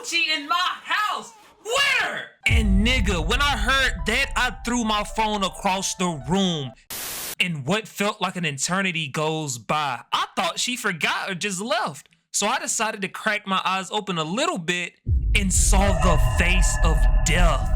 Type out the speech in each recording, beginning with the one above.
coochie in my house. Where? And nigga, when I heard that, I threw my phone across the room. And what felt like an eternity goes by. I thought she forgot or just left. So I decided to crack my eyes open a little bit and saw the face of death.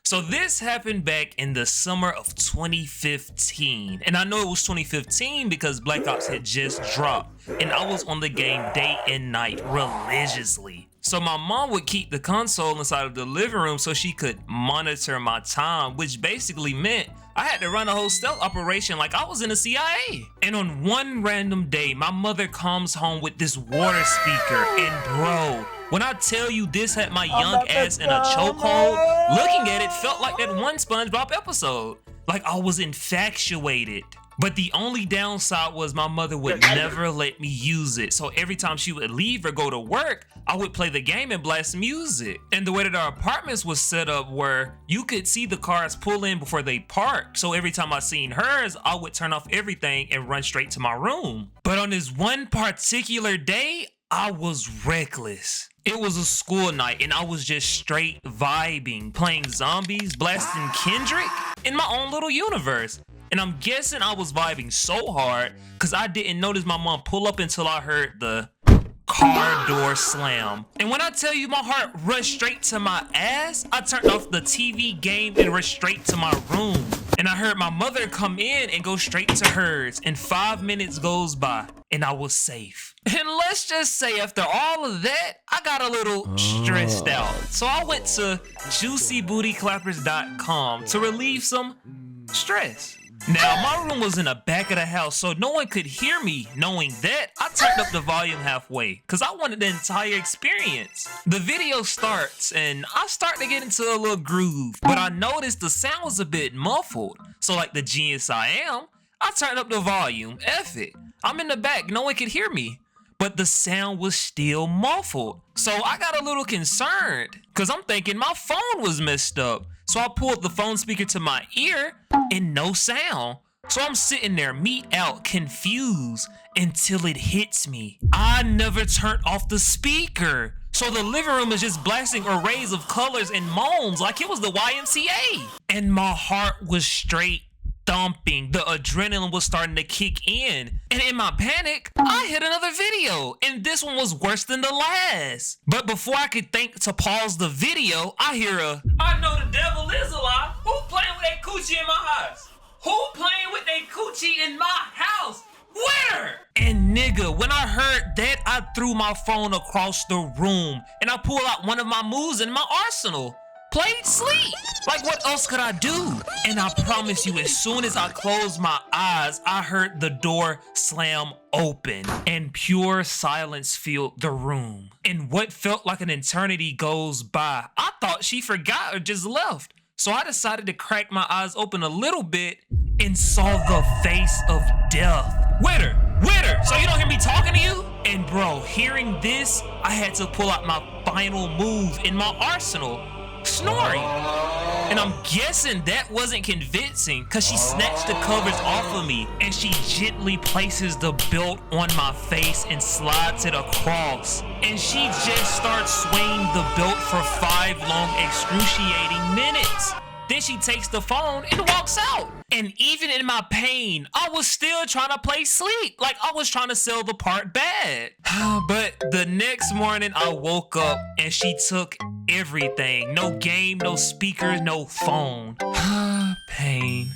So this happened back in the summer of 2015. And I know it was 2015 because Black Ops had just dropped. And I was on the game day and night religiously. So my mom would keep the console inside of the living room so she could monitor my time, which basically meant I had to run a whole stealth operation like I was in the CIA. And on one random day, my mother comes home with this water speaker, and bro, when I tell you this had my young ass in a chokehold, looking at it felt like that one SpongeBob episode. Like I was infatuated. But the only downside was my mother would never let me use it. So every time she would leave or go to work, I would play the game and blast music. And the way that our apartments was set up where you could see the cars pull in before they park. So every time I seen hers, I would turn off everything and run straight to my room. But on this one particular day, I was reckless. It was a school night and I was just straight vibing, playing zombies, blasting Kendrick in my own little universe. And I'm guessing I was vibing so hard because I didn't notice my mom pull up until I heard the car door slam. And when I tell you my heart rushed straight to my ass, I turned off the TV game and rushed straight to my room. And I heard my mother come in and go straight to hers. And 5 minutes goes by and I was safe. And let's just say after all of that, I got a little stressed out. So I went to juicybootyclappers.com to relieve some stress. Now, my room was in the back of the house, so no one could hear me. Knowing that, I turned up the volume halfway, because I wanted the entire experience. The video starts, and I start to get into a little groove, but I noticed the sound was a bit muffled. So like the genius I am, I turned up the volume. F it. I'm in the back, no one could hear me. But the sound was still muffled. So I got a little concerned, because I'm thinking my phone was messed up. So I pulled the phone speaker to my ear and no sound. So I'm sitting there, meat out, confused until it hits me. I never turned off the speaker. So the living room is just blasting arrays of colors and moans like it was the YMCA. And my heart was straight thumping. The adrenaline was starting to kick in. And in my panic, I hit another video. And this one was worse than the last. But before I could think to pause the video, I hear I know the devil is a lie. Who playing with that coochie in my house? Who playing with that coochie in my house? Where? And nigga, when I heard that, I threw my phone across the room. And I pulled out one of my moves in my arsenal. Played sleep. Like what else could I do? And I promise you, as soon as I closed my eyes, I heard the door slam open and pure silence filled the room. And what felt like an eternity goes by. I thought she forgot or just left. So I decided to crack my eyes open a little bit and saw the face of death. Witter, so you don't hear me talking to you? And bro, hearing this, I had to pull out my final move in my arsenal. Snoring. And I'm guessing that wasn't convincing because she snatched the covers off of me and she gently places the belt on my face and slides it across. And she just starts swaying the belt for 5 long excruciating minutes. Then she takes the phone and walks out. And even in my pain, I was still trying to play sleep. Like I was trying to sell the part bad. But the next morning I woke up and she took everything. No game, no speakers, no phone. Pain.